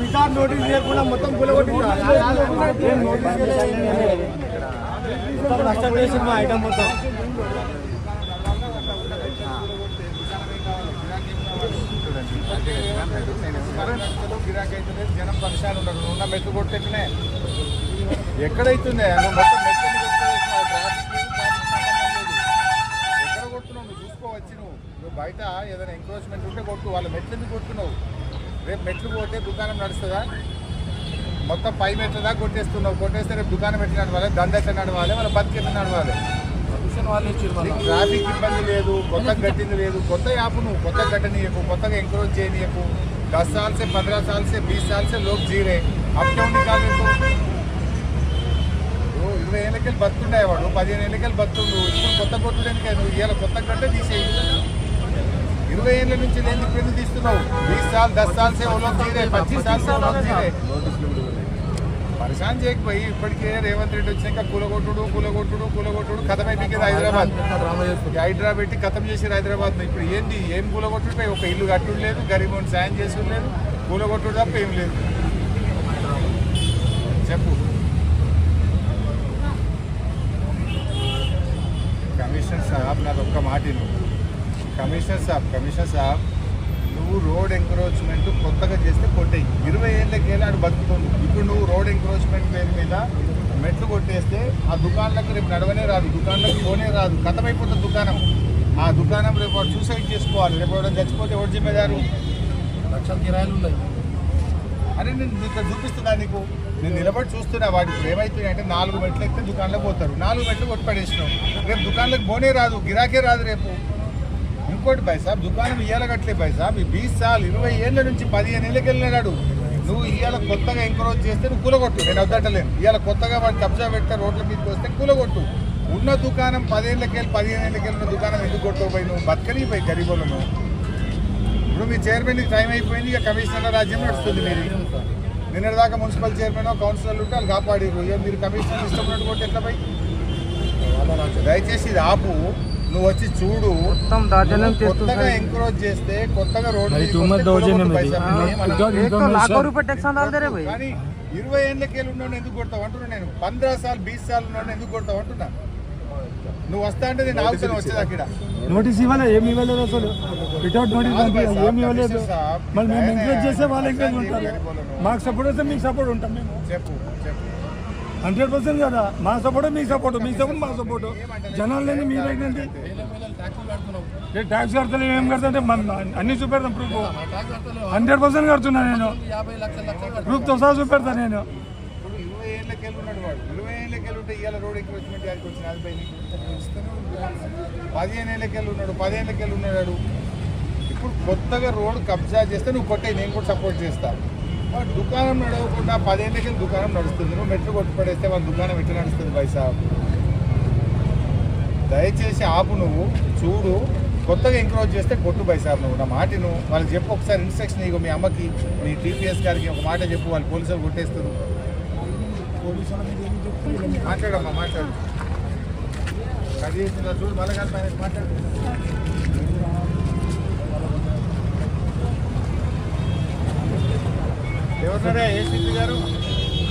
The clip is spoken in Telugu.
వితౌట్ నోటీస్ లేకుండా మొత్తం నష్టం చేసి మా ఐటమ్ మొత్తం గిరాకీ అవుతుంది, జనం పరిశాలు ఉండరు. ఉన్న మెట్లు కొట్టేనే ఎక్కడైతుంది నువ్వు మొత్తం మెట్లని ఎక్కడ కొడుతున్నావు నువ్వు చూసుకోవచ్చు. నువ్వు బయట ఏదైనా ఎంక్రోచ్మెంట్ ఉంటే కొట్టు, వాళ్ళ మెట్లని కొట్టున్నావు. రేపు మెట్లు పోతే దుకాణం నడుస్తుందా? మొత్తం 5 మెట్ల దాకా కొట్టేస్తున్నావు. కొట్టేస్తే రేపు దుకాణం ఎట్లా నడవాలి, దండ ఎట్లా నడవాలి, వాళ్ళ బతికి ఎట్లా నడవాలి? ట్రాఫిక్ ఇబ్బంది లేదు, కొత్తగా కట్టింది లేదు. కొత్త యాప్ నువ్వు కొత్తగా కట్టనీయకు, కొత్తగా ఎంకరేజ్ చేయనీయకు. 10 साल से 15 साल से 20 साल से लोग जी रहे, अब क्यों निकाल रहे? तो 20 ఏళ్ళకెళ్ళి బతుండేవాడు, 15 ఏళ్ళకెళ్ళి బతుండు. ఇప్పుడు కొత్త కొట్టుడానికి నువ్వు ఇవాళ కొత్త కట్టే తీసేయి. 20 ఏళ్ళ నుంచి నేను ఇప్పుడు తీస్తున్నావు. 20 साल 10 साल से वो लोग जी रहे, 25 साल से वो लोग जी रहे. పరిశాన్ చేయకపోయి ఇప్పటికే రేవంత్ రెడ్డి వచ్చినాక కూలగొట్టుడు కథం అయిపోయింది. హైదరాబాద్ పెట్టి కథం చేసారు హైదరాబాద్. ఇప్పుడు ఏంది, ఏం కూలగొట్టుడు? ఒక ఇల్లు కట్టుడు లేదు, గరీబుని సాయం చేసుడు లేదు, కూలగొట్టుడు తప్ప ఏం లేదు. చెప్పు. కమిషనర్ సాబ్ నాది ఒక్క మాట. కమిషనర్ సాబ్ నువ్వు రోడ్ ఎంక్రోచ్మెంట్ కొత్తగా చేస్తే కొట్టేయి. 20 ఏళ్ళకేళ్ళి ఆడు బతుకుతుంది. ఇప్పుడు నువ్వు రోడ్ ఎంక్రోచ్మెంట్ పేరు మీద మెట్లు కొట్టేస్తే ఆ దుకాణాలకు రేపు నడవనే రాదు, దుకాణాలకు పోనే రాదు, కథమైపోతుంది దుకాణం. ఆ దుకాణం రేపు వాడు సూసైడ్ చేసుకోవాలి. రేపు వాడు చచ్చిపోతే ఎవరు జిమ్మేదారు? లక్షల కిరాయిలు ఉన్నాయి. అరే నేను ఇక్కడ చూపిస్తున్నా నీకు, నేను నిలబడి చూస్తున్నా. వాటికి ఏమవుతుంది అంటే 4 మెట్లు ఎక్కితే దుకాణంలో పోతారు. 4 మెట్లు కొట్టి పడేసినావు. రేపు దుకాణాలకు పోనే రాదు, గిరాకే రాదు రేపు. ఇంకోటి భాయ్ సాబ్, దుకాణం ఇయ్యాల కట్టలే భాయ్ సాబ్. 20 साल 20 ఏళ్ళ నుంచి 15 ఏళ్ళకి వెళ్ళినాడు. నువ్వు ఇవాళ కొత్తగా ఎంకరేజ్ చేస్తే నువ్వు కూలగొట్టు, నేను వద్దటలేను. ఇవాళ కొత్తగా వాడు కబ్జా పెడితే రోడ్ల మీదకి వస్తే కూలగొట్టు. ఉన్న దుకాణం 10 ఏళ్ళకెళ్ళి 15 ఏళ్ళకెళ్ళి ఉన్న దుకాణం ఎందుకు కొట్టవు పోయి? నువ్వు బతకని పోయి గరీబులను. ఇప్పుడు మీ చైర్మన్కి టైం అయిపోయింది, ఇక కమిషనర్ల రాజ్యం నడుస్తుంది. మీరు నిన్నటిదాకా మున్సిపల్ చైర్మన్ కౌన్సిలర్లు ఉంటే వాళ్ళు కాపాడిరు. ఇక మీరు కమిషనర్ ఇష్టం ఉన్నట్టు కొట్టి ఎట్లా పోయి? దయచేసి ఇది ఆపు, నువ్వు వచ్చి చూడు. కొత్తగా ఎంకరేజ్ చేస్తే కొత్తగా రోడ్డు కానీ 20 ఏళ్ళకెళ్ళి ఉన్నాను ఎందుకు కొడతావు అంటున్నా. నేను 15 साल 20 साल ఉన్నాను ఎందుకు కొడతావు అంటున్నా. నువ్వు వస్తా అంటే నేను ఆలోచన వచ్చేది అక్కడ. నోటీస్ ఇవ్వాలి, ఏమి ఇవ్వలేదు అసలు. వితౌట్ నోటీస్ ఏమి ఇవ్వలేదు. మళ్ళీ మేము ఎంకరేజ్ చేస్తే వాళ్ళు ఎంకరేజ్ ఉంటారు. మాకు సపోర్ట్ వస్తే మీకు సపోర్ట్ ఉంటాం. మేము చెప్పు 100% కదా. మా సపోర్ట్ మీకు సపోర్ట్, మీ సపోర్ట్ మా సపోర్ట్. జనాలు లేని మీరేంటంటే ట్యాక్స్ కడతలు ఏం కడతా అన్ని చూపెడతాం. ప్రూఫ్ 100% కడుతున్నా నేను, ప్రూఫ్తో సహా చూపెడతా నేను. 20 ఏళ్ళకెళ్ళి ఉన్నాడు వాడు. 20 ఏళ్ళకెళ్ళి ఉంటే ఇవాళ రోడ్ ఎంకరేజ్మెంట్ యాడికి వచ్చింది? అది పై 15 ఏళ్ళకెళ్ళి ఉన్నాడు, 10 ఏళ్ళకెళ్ళి ఉన్నాడు. ఇప్పుడు కొత్తగా రోడ్ కబ్జా చేస్తే నువ్వు కొట్టాయి, నేను కూడా సపోర్ట్ చేస్తా. వాడు దుకాణం నడవకుండా 10 ఏళ్ళకెళ్ళి దుకాణం నడుస్తుంది. నువ్వు మెట్లు కొట్టి పడేస్తే వాళ్ళ దుకాణం ఎట్లా నడుస్తుంది భాయ్ సాబ్? దయచేసి ఆపు, నువ్వు చూడు. కొత్తగా ఎంకరేజ్ చేస్తే కొట్టు భాయ్ సాబ్. నువ్వు నా మాట నువ్వు వాళ్ళకి చెప్పు, ఒకసారి ఇన్స్ట్రక్షన్ ఇవ్వు. మీ అమ్మకి, మీ టీపీఎస్ గారికి ఒక మాట చెప్పు. వాళ్ళు పోలీసులు కొట్టేస్తారు. మాట్లాడమ్మా, మాట్లాడు. అది చూడు, మళ్ళీ కానీ మాట్లాడు. ఎవరున్నారా ఏసీపీ గారు?